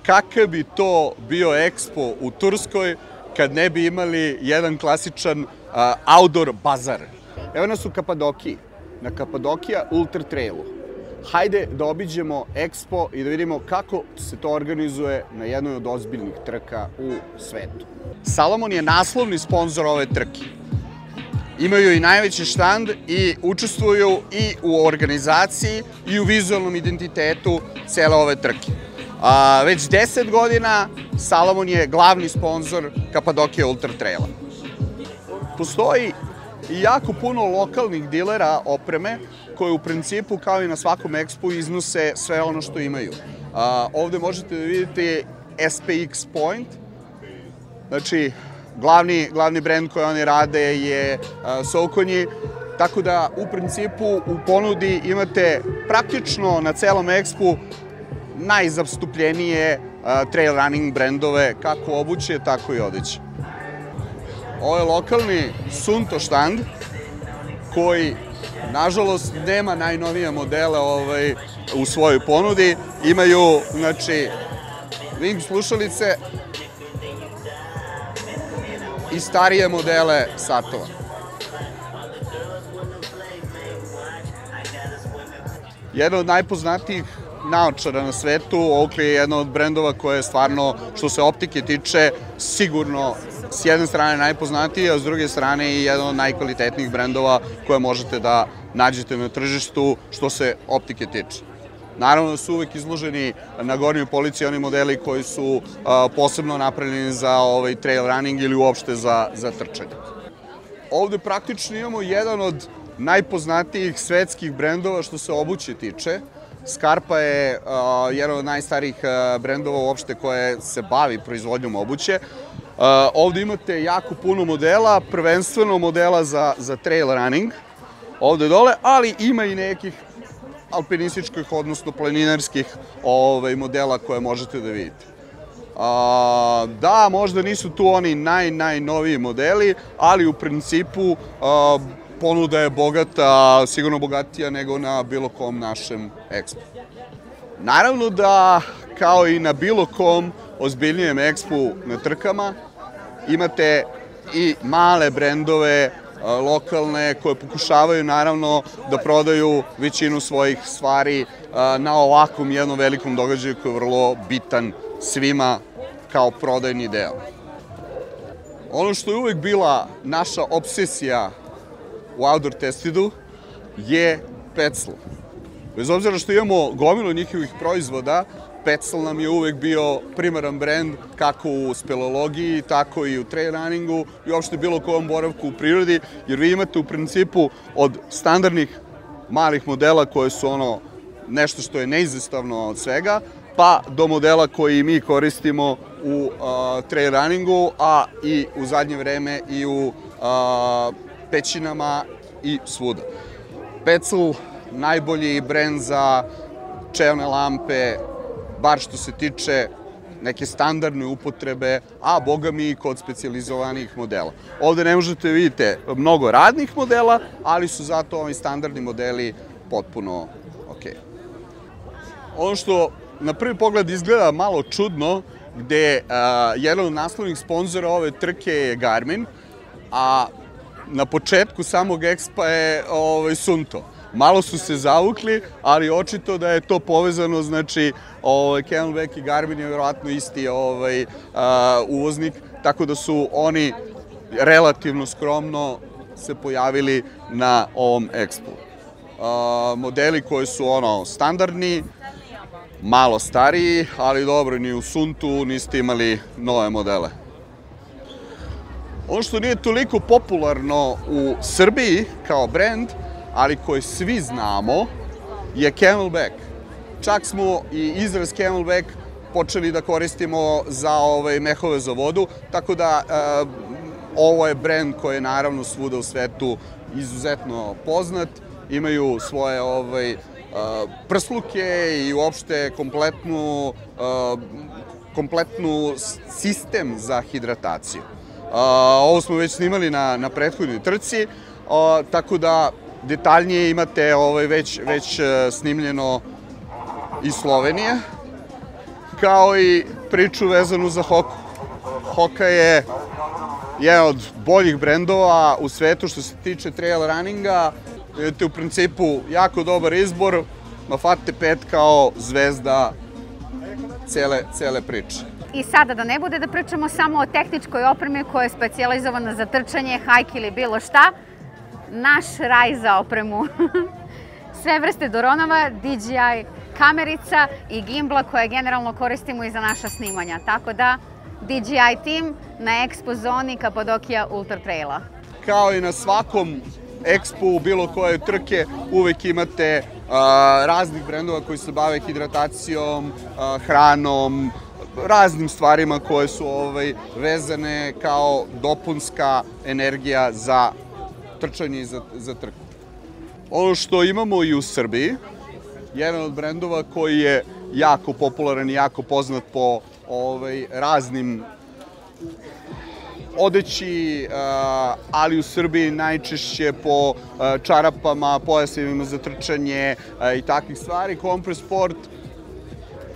kakav bi to bio Expo u Turskoj kad ne bi imali jedan klasičan outdoor bazar. Evo nas u Kapadokiji, na Kapadokija Ultra Trailu. Hajde da obiđemo Expo i da vidimo kako se to organizuje na jednoj od ozbiljnih trka u svetu. Salomon je naslovni sponzor ove trke. Imaju i najveći štand i učestvuju i u organizaciji i u vizualnom identitetu cele ove trke. Već 10 godina Salomon je glavni sponzor Kapadokija Ultra Traila. Postoji i jako puno lokalnih dilera opreme koje u principu, kao i na svakom Expu, iznose sve ono što imaju. Ovde možete da vidite SPX Point, znači glavni brend koji oni rade je Sokonji, tako da u principu u ponudi imate praktično na celom Expu najzastupljenije trail running brendove, kako obuće, tako i odeće. Ovo je lokalni Sunto štand koji, nažalost, nema najnovije modele u svojoj ponudi. Imaju, znači, Wing slušalice i starije modele satova. Jedna od najpoznatijih naočara na svetu, Oakley je jedna od brendova koja je stvarno, što se optike tiče, sigurno s jedne strane najpoznatiji, a s druge strane i jedan od najkvalitetnijih brendova koje možete da nađete na tržištu što se optike tiče. Naravno da su uvek izloženi na gornjoj polici oni modeli koji su posebno napravljeni za trail running ili uopšte za trčanje. Ovde praktično imamo jedan od najpoznatijih svetskih brendova što se obuće tiče. Scarpa je jedan od najstarijih brendova uopšte koje se bavi proizvodnjom obuće. Ovde imate jako puno modela, prvenstveno modela za trail running, ovde dole, ali ima i nekih alpinističkih, odnosno planinarskih modela koje možete da vidite. Da, možda nisu tu oni najnoviji modeli, ali u principu ponuda je bogata, sigurno bogatija nego na bilo kom našem Expo. Naravno da, kao i na bilo kom ozbiljnijem Expu na trkama, imate i male brendove, lokalne, koje pokušavaju naravno da prodaju većinu svojih stvari na ovakvom jednom velikom događaju koji je vrlo bitan svima kao prodajni deo. Ono što je uvek bila naša obsesija u Outdoor Testidu je Petzl. Bez obzira što imamo gomilu njihovih proizvoda, Petzl nam je uvek bio primaran brend kako u speleologiji, tako i u trail runningu i uopšte bilo kojom boravku u prirodi, jer vi imate u principu od standardnih malih modela koje su nešto što je neizostavno od svega, pa do modela koji mi koristimo u trail runningu, a i u zadnje vreme i u pećinama i svuda. Petzl najbolji brend za čelne lampe, bar što se tiče neke standardne upotrebe, a boga mi i kod specijalizovanih modela. Ovde ne možete vidite mnogo radnih modela, ali su zato ovi standardni modeli potpuno okej. Ono što na prvi pogled izgleda malo čudno, gde jedan od naslovnih sponzora ove trke je Garmin, a na početku samog Expa je Sunto. Malo su se zavukli, ali očito da je to povezano, znači Camelback i Garmin je vjerojatno isti uvoznik, tako da su oni relativno skromno se pojavili na ovom Expu. Modeli koji su standardni, malo stariji, ali dobro, ni u Suntu niste imali nove modele. Ono što nije toliko popularno u Srbiji kao brend, ali koji svi znamo, je Camelback. Čak smo i izraz Camelback počeli da koristimo za mehove za vodu, tako da ovo je brend koji je naravno svuda u svetu izuzetno poznat. Imaju svoje prsluke i uopšte kompletnu sistem za hidrataciju. Ovo smo već snimali na prethodnoj trci, tako da detaljnije imate već snimljeno iz Slovenije, kao i priču vezanu za Hoku. Hoka je jedan od boljih brendova u svetu što se tiče trail runninga. Imate u principu jako dobar izbor. Mafate 5 kao zvezda cele priče. I sada da ne bude da pričamo samo o tehničkoj opremi koja je specijalizovana za trčanje, hajk ili bilo šta, naš raj za opremu. Sve vrste dronova, DJI kamerica i gimbla koje generalno koristimo i za naša snimanja. Tako da, DJI tim na Expo zoni Kapadokija Ultra Traila. Kao i na svakom Expo, bilo koje trke, uvek imate raznih brendova koji se bave hidratacijom, hranom, raznim stvarima koje su vezane kao dopunska energija za trčanje i za trku. Ono što imamo i u Srbiji, jedan od brendova koji je jako popularan i jako poznat po raznim odeći, ali u Srbiji najčešće po čarapama, pojasevima za trčanje i takvih stvari. Compress Sport,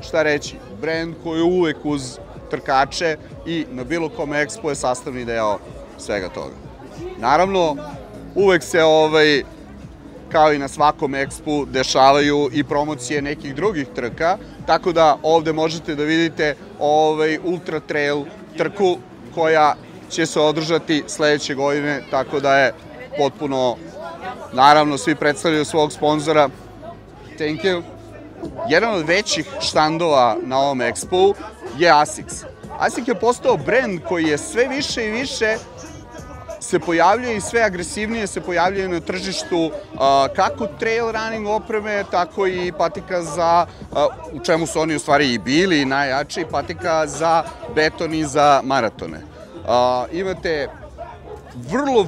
šta reći, brend koji je uvek uz trkače i na bilo kom Expo je sastavni deo svega toga. Naravno, uvek se, kao i na svakom Expu, dešavaju i promocije nekih drugih trka, tako da ovde možete da vidite Ultra Trail trku koja će se održati sledeće godine, tako da je potpuno, naravno, svi predstavljaju svog sponzora. Thank you. Jedan od većih štandova na ovom Expu je ASICS. ASICS je postao brend koji je sve više i više se pojavljuje i sve agresivnije se pojavljuje na tržištu kako trail running opreme, tako i patika za, u čemu su oni u stvari i bili najjači, patika za beton i za maratone. Imate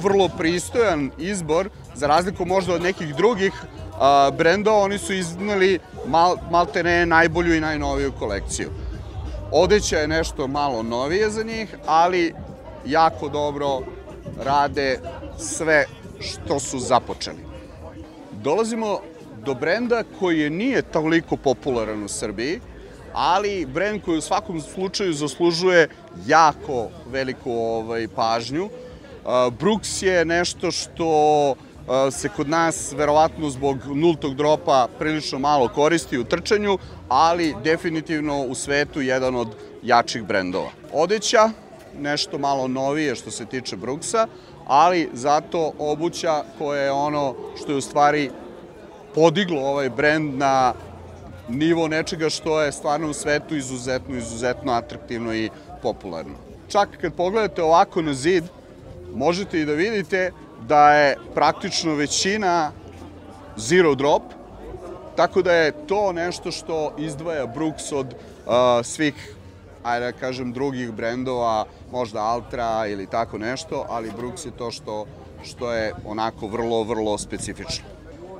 vrlo pristojan izbor, za razliku možda od nekih drugih brendova, oni su izneli maltene najbolju i najnoviju kolekciju. Odeća je nešto malo novije za njih, ali jako dobro rade sve što su započeli. Dolazimo do brenda koji nije toliko popularan u Srbiji, ali brend koji u svakom slučaju zaslužuje jako veliku pažnju. Brooks je nešto što se kod nas, verovatno zbog nultog dropa, prilično malo koristi u trčanju, ali definitivno u svetu jedan od jačih brendova. Odeća, nešto malo novije što se tiče Brooksa, ali zato obuća koja je ono što je u stvari podiglo ovaj brend na nivo nečega što je stvarno u svetu izuzetno atraktivno i popularno. Čak kad pogledate ovako na zid, možete i da vidite da je praktično većina zero drop, tako da je to nešto što izdvaja Brooks od svih, ajde da kažem, drugih brendova, možda Altra ili tako nešto, ali Brooks je to što je onako vrlo specifično.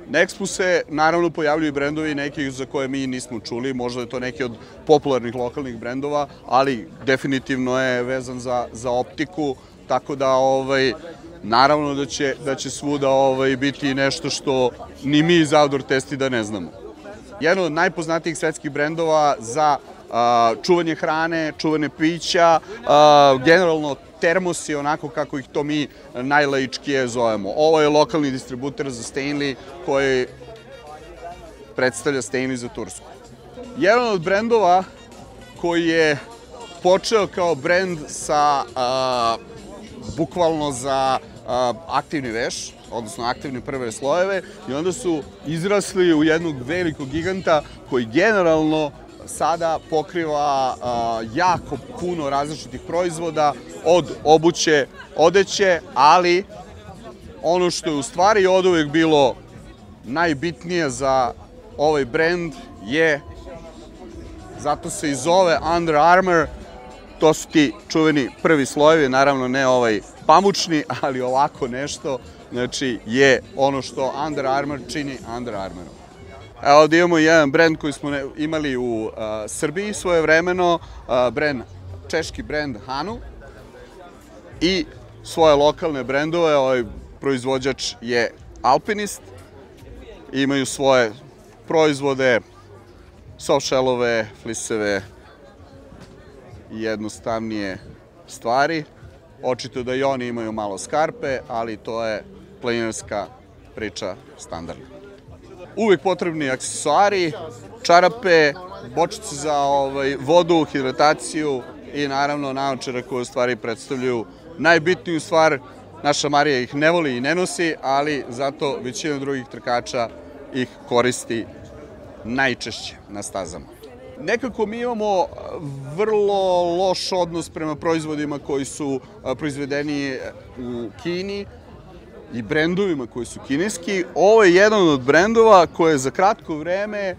Na Expu se naravno pojavljuju brendovi nekih za koje mi nismo čuli, možda je to neki od popularnih lokalnih brendova, ali definitivno je vezan za optiku, tako da naravno da će svuda biti nešto što ni mi iz Outdoor Testida ne znamo. Jedan od najpoznatijih svetskih brendova za čuvanje hrane, čuvanje pića, generalno termosi, onako kako ih to mi najlaičkije zovemo. Ovo je lokalni distributer za Stanley koji predstavlja Stanley za Tursku. Jedan od brendova koji je počeo kao brend sa bukvalno za aktivni veš, odnosno aktivne prve slojeve, i onda su izrasli u jednog velikog giganta koji generalno sada pokriva jako puno različitih proizvoda, od obuće, odeće, ali ono što je u stvari oduvek bilo najbitnije za ovaj brend je, zato se i zove Under Armour, to su ti čuveni prvi slojevi, naravno ne ovaj pamučni, ali ovako nešto, znači je ono što Under Armour čini Under Armourom. Evo ovdje imamo jedan brend koji smo imali u Srbiji svojevremeno, češki brend Hanu, i svoje lokalne brendove. Ovaj proizvođač je Alpinist, imaju svoje proizvode, softshellove, fliseve i jednostavnije stvari. Očito da i oni imaju malo skarpe, ali to je planinarska priča standardna. Uvijek potrebni aksesuari, čarape, bočice za vodu, hidrataciju i naravno naočare koje u stvari predstavljaju najbitniju stvar. Naša Marija ih ne voli i ne nosi, ali zato većina drugih trkača ih koristi najčešće na stazama. Nekako mi imamo vrlo loš odnos prema proizvodima koji su proizvedeni u Kini i brendovima koji su kineski. Ovo je jedan od brendova koji je za kratko vreme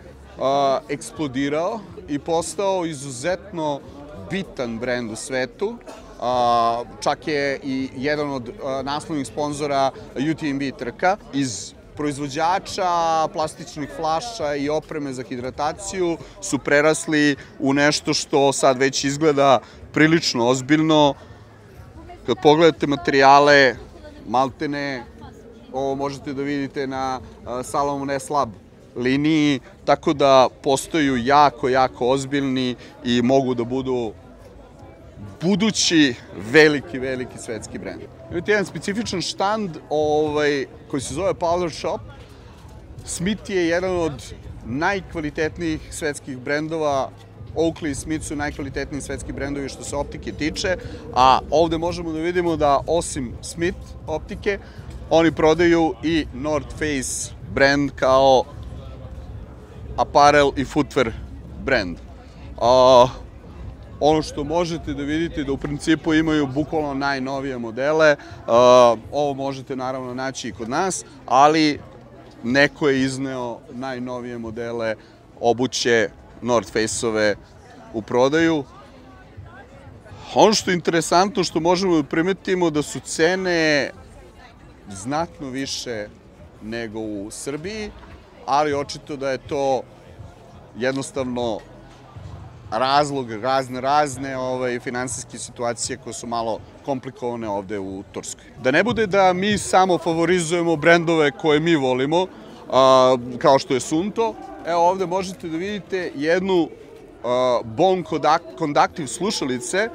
eksplodirao i postao izuzetno bitan brend u svetu. Čak je i jedan od naslovnih sponzora UTMB trka. Iz proizvođača plastičnih flaša i opreme za hidrataciju su prerasli u nešto što sad već izgleda prilično ozbiljno. Kad pogledate materijale, maltene, ovo možete da vidite na Salomon S Lab liniji, tako da postaju jako, jako ozbiljni i mogu da budu budući veliki svetski brend. Imate jedan specifičan štand koji se zove Powder Shop. Smith je jedan od najkvalitetnijih svetskih brendova. Oakley i Smith su najkvalitetniji svetski brendovi što se optike tiče, a ovde možemo da vidimo da osim Smith optike, oni prodaju i North Face brend kao apparel i footwear brend. Ono što možete da vidite da u principu imaju bukvalno najnovije modele. Ovo možete naravno naći i kod nas, ali neko je izneo najnovije modele obuće North Face-ove u prodaju. Ono što je interesantno, što možemo da primetimo, da su cene znatno više nego u Srbiji, ali očito da je to jednostavno razlog razne finansijske situacije koje su malo komplikovane ovde u Turskoj. Da ne bude da mi samo favorizujemo brendove koje mi volimo, kao što je Suunto, evo ovde možete da vidite jednu Bone Conductive slušalice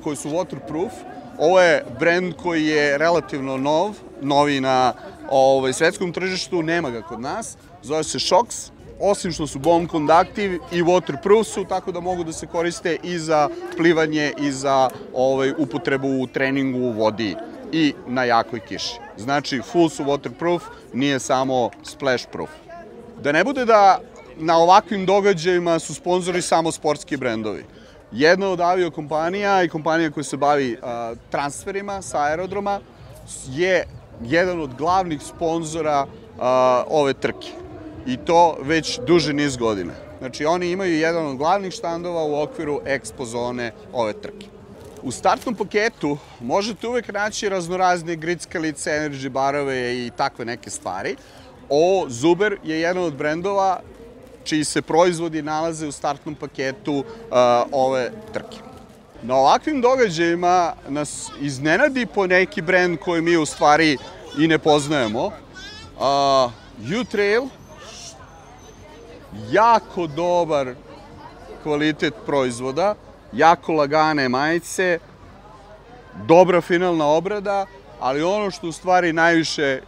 koje su waterproof. Ovo je brend koji je relativno novi na svetskom tržištu, nema ga kod nas, zove se Shox. Osim što su bone conductive i waterproof su, tako da mogu da se koriste i za plivanje i za upotrebu u treningu u vodi i na jakoj kiši. Znači, full su waterproof, nije samo splash proof. Da ne bude da na ovakvim događajima su sponzori samo sportski brendovi. Jedna od aviokompanija i kompanija koja se bavi transferima sa aerodroma je jedan od glavnih sponzora ove trke. I to već duži niz godina. Znači, oni imaju jedan od glavnih štandova u okviru ekspo zone ove trke. U startnom paketu možete uvek naći raznorazne grickalice, energy barove i takve neke stvari. Zuber je jedan od brendova čiji se proizvodi nalaze u startnom paketu ove trke. Na ovakvim događajima nas iznenadi po neki brend koji mi u stvari i ne poznajemo. U-Trail, jako dobar kvalitet proizvoda, jako lagane majice, dobra finalna obrada, ali ono što u stvari najviše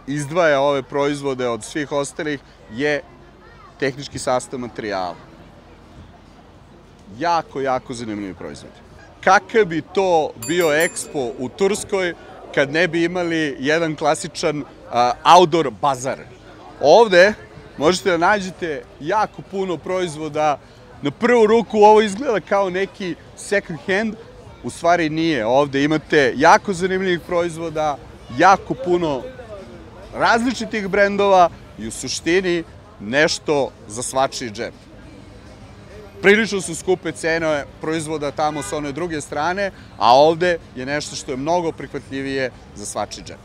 izdvaja ove proizvode od svih ostalih je tehnički sastav materijala. Jako zanimljivi proizvodi. Kakav bi to bio Expo u Turskoj kad ne bi imali jedan klasičan outdoor bazar? Ovde možete da nađete jako puno proizvoda. Na prvu ruku ovo izgleda kao neki second hand, u stvari nije. Ovde imate jako zanimljivih proizvoda, jako puno različitih brendova i u suštini nešto za svačiji džep. Prilično su skupe cene proizvoda tamo sa one druge strane, a ovde je nešto što je mnogo prihvatljivije za svačiji džep.